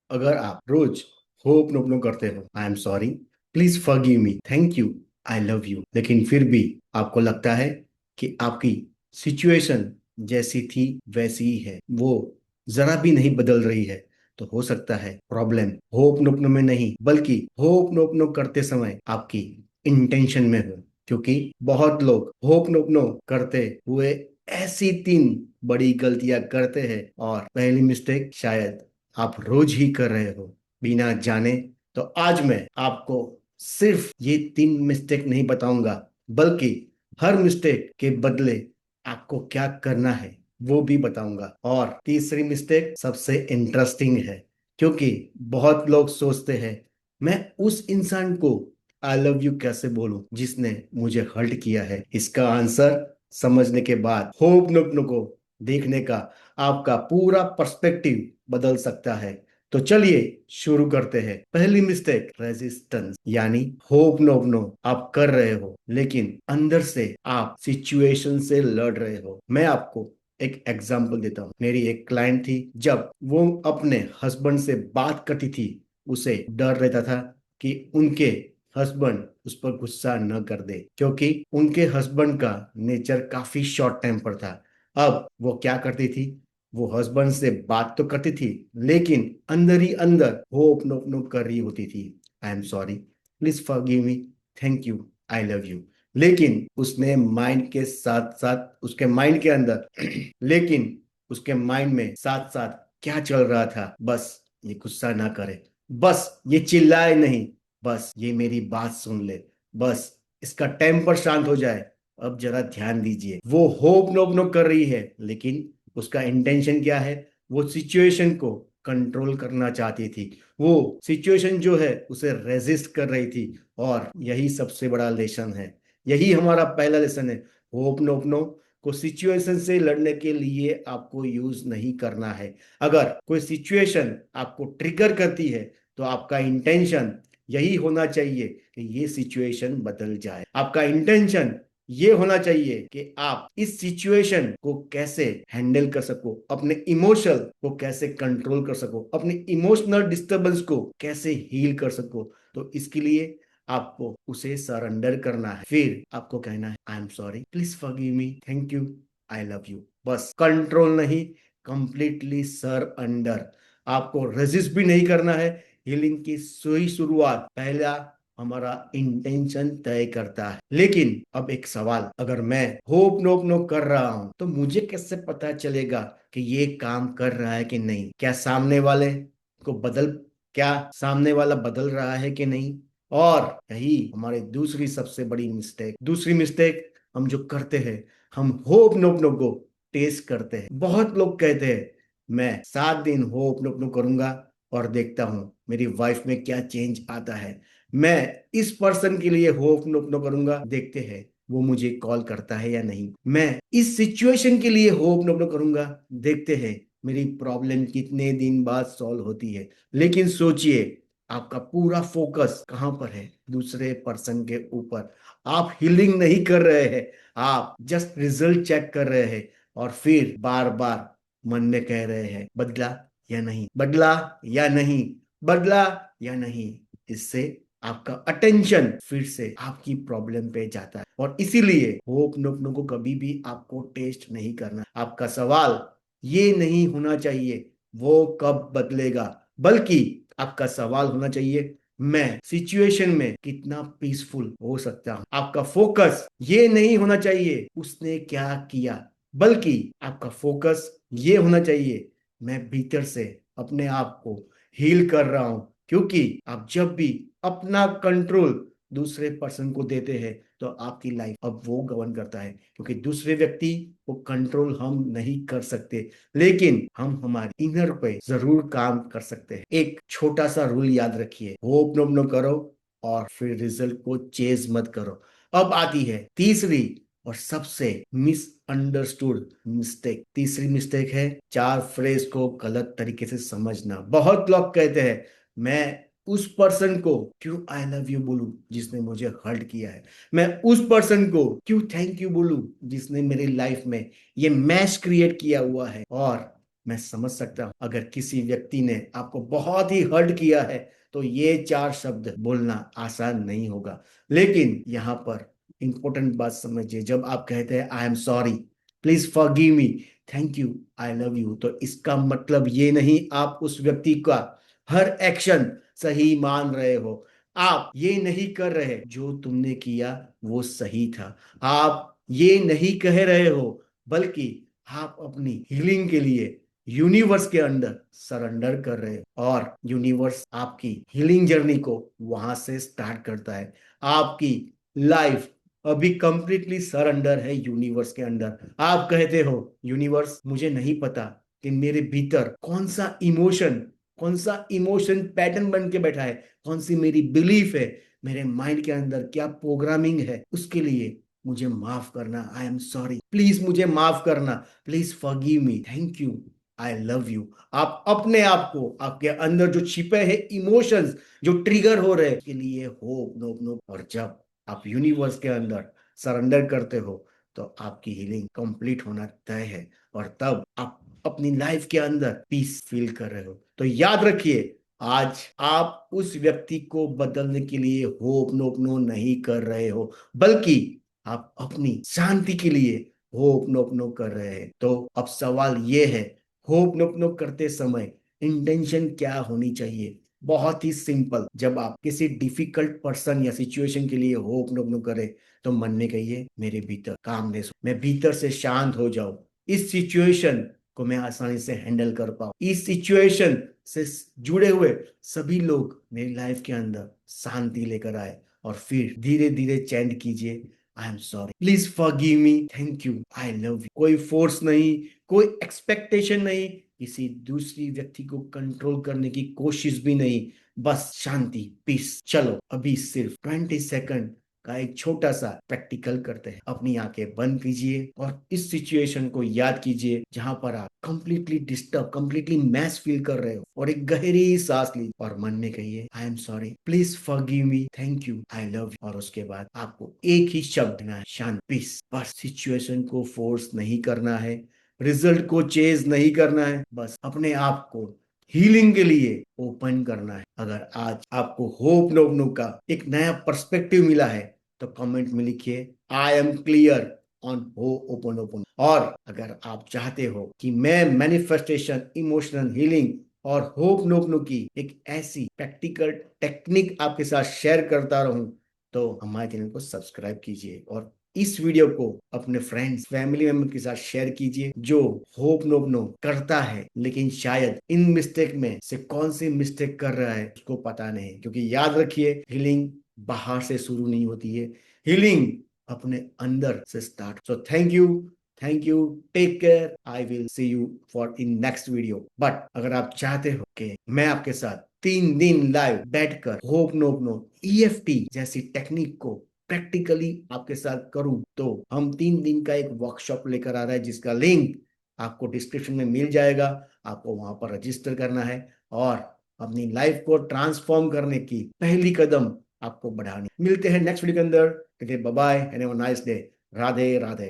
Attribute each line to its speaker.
Speaker 1: अगर आप रोज होप नोपनो करते हो, I am sorry, please forgive me, thank you, I love you, लेकिन फिर भी आपको लगता है कि आपकी सिचुएशन जैसी थी वैसी ही है, वो जरा भी नहीं बदल रही है, तो हो सकता है प्रॉब्लम होप नोपनो में नहीं बल्कि होप नोपनो करते समय आपकी इंटेंशन में हो। क्योंकि बहुत लोग होप नोपनो करते हुए ऐसी तीन बड़ी गलतियां करते हैं, और पहली मिस्टेक शायद आप रोज ही कर रहे हो बिना जाने। तो आज मैं आपको सिर्फ ये तीन मिस्टेक नहीं बताऊंगा, बल्कि हर मिस्टेक के बदले आपको क्या करना है वो भी बताऊंगा। और तीसरी मिस्टेक सबसे इंटरेस्टिंग है, क्योंकि बहुत लोग सोचते हैं मैं उस इंसान को आई लव यू कैसे बोलूं जिसने मुझे हर्ट किया है। इसका आंसर समझने के बाद होप नुकनों को देखने का आपका पूरा पर्सपेक्टिव बदल सकता है। तो चलिए शुरू करते हैं। पहली मिस्टेक, रेजिस्टेंस, यानी होप नो नो आप कर रहे हो लेकिन अंदर से आप सिचुएशन से लड़ रहे हो। मैं आपको एक एग्जांपल देता हूँ। मेरी एक क्लाइंट थी, जब वो अपने हस्बैंड से बात करती थी उसे डर रहता था कि उनके हस्बैंड उस पर गुस्सा न कर दे, क्योंकि उनके हस्बैंड का नेचर काफी शॉर्ट टेम्पर था। अब वो क्या करती थी, वो हस्बैंड से बात तो करती थी लेकिन अंदर ही अंदर वो अपनो अपनो कर रही होती थी। I am sorry, please forgive me, thank you, I love you, लेकिन उसने माइंड के साथ साथ उसके माइंड के अंदर लेकिन उसके माइंड में साथ साथ क्या चल रहा था, बस ये गुस्सा ना करे, बस ये चिल्लाए नहीं, बस ये मेरी बात सुन ले, बस इसका टेम्पर शांत हो जाए। अब जरा ध्यान दीजिए, वो होप नोप नो कर रही है लेकिन उसका इंटेंशन क्या है, वो सिचुएशन को कंट्रोल करना चाहती थी, वो सिचुएशन जो है उसे रेजिस्ट कर रही थी। और यही सबसे बड़ा लेसन है, यही हमारा पहला लेसन है। होप नोप नो को सिचुएशन से लड़ने के लिए आपको यूज नहीं करना है। अगर कोई सिचुएशन आपको ट्रिगर करती है तो आपका इंटेंशन यही होना चाहिए कि ये सिचुएशन बदल जाए। आपका इंटेंशन ये होना चाहिए कि आप इस सिचुएशन को कैसे हैंडल कर सको, अपने इमोशन को कैसे कंट्रोल कर सको, अपने इमोशनल डिस्टरबेंस को कैसे हील कर सको। तो इसके लिए आपको उसे सरेंडर करना है, फिर आपको कहना है I am sorry, please forgive me, thank you, I love you. बस कंट्रोल नहीं, कंप्लीटली सर अंडर। आपको रेजिस्ट भी नहीं करना है। हीलिंग की सही शुरुआत पहला हमारा इंटेंशन तय करता है। लेकिन अब एक सवाल, अगर मैं होप नोप नो कर रहा हूं तो मुझे कैसे पता चलेगा कि ये काम कर रहा है कि नहीं? क्या सामने वाला बदल रहा है कि नहीं? और यही हमारी दूसरी मिस्टेक हम जो करते हैं, हम होप नोप नो को टेस्ट करते हैं। बहुत लोग कहते हैं मैं 7 दिन होप नोप नो करूंगा और देखता हूं मेरी वाइफ में क्या चेंज आता है। मैं इस पर्सन के लिए होप नोप नो करूंगा, देखते हैं वो मुझे कॉल करता है या नहीं। मैं इस सिचुएशन के लिए होप नोप नो करूंगा, देखते हैं मेरी प्रॉब्लम कितने दिन बाद सॉल्व होती है। लेकिन सोचिए, आपका पूरा फोकस कहां पर है? दूसरे पर्सन के ऊपर। आप हीलिंग नहीं कर रहे हैं, आप जस्ट रिजल्ट चेक कर रहे हैं, और फिर बार बार मन में कह रहे हैं बदला या नहीं, बदला या नहीं, बदला या नहीं। इससे आपका अटेंशन फिर से आपकी प्रॉब्लम पे जाता है, और इसीलिए होप नोपनो को कभी भी आपको टेस्ट नहीं करना। आपका सवाल ये नहीं होना चाहिए वो कब बदलेगा, बल्कि आपका सवाल होना चाहिए मैं सिचुएशन में कितना पीसफुल हो सकता हूं। आपका फोकस ये नहीं होना चाहिए उसने क्या किया, बल्कि आपका फोकस ये होना चाहिए मैं भीतर से अपने आप को हील कर रहा हूं। क्योंकि आप जब भी अपना कंट्रोल दूसरे पर्सन को देते हैं तो आपकी लाइफ अब वो गवर्न करता है, क्योंकि दूसरे व्यक्ति को कंट्रोल हम नहीं कर सकते, लेकिन हम हमारे इनर पे जरूर काम कर सकते हैं। एक छोटा सा रूल याद रखिए, होप नो नो करो और फिर रिजल्ट को चेज मत करो। अब आती है तीसरी और सबसे मिसअंडरस्टूड मिस्टेक। तीसरी मिस्टेक है चार फ्रेज को गलत तरीके से समझना। बहुत लोग कहते हैं मैं उस पर्सन को क्यों आई लव यू बोलूं जिसने मुझे हर्ट किया है, मैं उस पर्सन को क्यों थैंक यू बोलूं जिसने मेरी लाइफ में ये मैश क्रिएट किया हुआ है, और मैं समझ सकता हूँ अगर किसी व्यक्ति ने आपको बहुत ही हर्ट किया है तो ये 4 शब्द बोलना आसान नहीं होगा। लेकिन यहाँ पर इंपॉर्टेंट बात समझिए, जब आप कहते हैं I am sorry, please forgive me, thank you, I love you, तो इसका मतलब ये नहीं आप उस व्यक्ति का हर एक्शन सही मान रहे हो। आप ये नहीं कर रहे जो तुमने किया वो सही था। आप ये नहीं कह रहे हो, बल्कि आप अपनी हीलिंग के लिए यूनिवर्स के अंदर सरेंडर कर रहे हो, और यूनिवर्स आपकी हीलिंग जर्नी को वहां से स्टार्ट करता है। आपकी लाइफ अभी कंप्लीटली सरेंडर है यूनिवर्स के अंदर। आप कहते हो यूनिवर्स मुझे नहीं पता कि मेरे भीतर कौन सा इमोशन पैटर्न बन के बैठा है, कौन सी मेरी बिलीफ है, मेरे माइंड के अंदर क्या प्रोग्रामिंग है, उसके लिए मुझे माफ करना, आई एम सॉरी, प्लीज मुझे माफ करना, please forgive me, thank you, I love you. आप अपने आप को, आपके अंदर जो छिपे हैं इमोशंस जो ट्रिगर हो रहे हैं, के लिए होप नो नो, और जब आप यूनिवर्स के अंदर सरेंडर करते हो तो आपकी हीलिंग कंप्लीट होना तय है, और तब आप अपनी लाइफ के अंदर पीस फील कर रहे हो। तो याद रखिए, आज आप उस व्यक्ति को बदलने के लिए होप नोप नो नहीं कर रहे हो, बल्कि आप अपनी शांति के लिए होप नोप नो कर रहे हैं। तो अब सवाल ये है, होप नोप नो करते समय इंटेंशन क्या होनी चाहिए? बहुत ही सिंपल, जब आप किसी डिफिकल्ट पर्सन या सिचुएशन के लिए होप नोप नो करें तो मन में कहिए मेरे भीतर कामनेस, मैं भीतर से शांत हो जाऊं, इस सिचुएशन को मैं आसानी से हैंडल कर पाऊं, इस सिचुएशन से जुड़े हुए सभी लोग मेरी लाइफ के अंदर शांति लेकर आए, और फिर धीरे धीरे चैंट कीजिए I am sorry, please forgive me, thank you, I love you. कोई फोर्स नहीं, कोई एक्सपेक्टेशन नहीं, किसी दूसरी व्यक्ति को कंट्रोल करने की कोशिश भी नहीं, बस शांति, पीस। चलो अभी सिर्फ 20 सेकंड का एक छोटा सा प्रैक्टिकल करते हैं। अपनी आंखें बंद कीजिए और इस सिचुएशन को याद कीजिए जहां पर आप completely disturb, completely mess feel कर रहे हो, और एक गहरी सांस ली और मन में कहिए I am sorry, please forgive me, thank you, I love you. और उसके बाद आपको एक ही शब्द देना है, शांत, पीस। बस सिचुएशन को फोर्स नहीं करना है, रिजल्ट को चेज नहीं करना है, बस अपने आप को हीलिंग के लिए ओपन करना है। अगर आज आपको होप नोप नो का एक नया पर्सपेक्टिव मिला है तो कमेंट में लिखिए आई एम क्लियर ऑन हो ओपन ओपन। और अगर आप चाहते हो कि मैं मैनिफेस्टेशन, इमोशनल हीलिंग और होप नोप नो की एक ऐसी प्रैक्टिकल टेक्निक आपके साथ शेयर करता रहूं, तो हमारे चैनल को सब्सक्राइब कीजिए और इस वीडियो को अपने फ्रेंड्स, फैमिली मेंबर के साथ शेयर कीजिए जो होप नोप नो करता है, लेकिन शायद इन मिस्टेक में से कौन सी मिस्टेक कर रहा है उसको पता नहीं। क्योंकि याद रखिए, हीलिंग बाहर से शुरू नहीं होती है, हीलिंग अपने अंदर से start. So thank you, take care, I will see you for in next video. But अगर आप चाहते हो कि मैं आपके साथ 3 दिन लाइव बैठकर होप नोप नो, ईएफटी जैसी टेक्निक को प्रैक्टिकली आपके साथ करूं, तो हम 3 दिन का एक वर्कशॉप लेकर आ रहे हैं जिसका लिंक आपको डिस्क्रिप्शन में मिल जाएगा। आपको वहां पर रजिस्टर करना है और अपनी लाइफ को ट्रांसफॉर्म करने की पहली कदम आपको बढ़ानी। मिलते हैं नेक्स्ट वीडियो के अंदर। Bye bye and have a nice day. Radhe Radhe.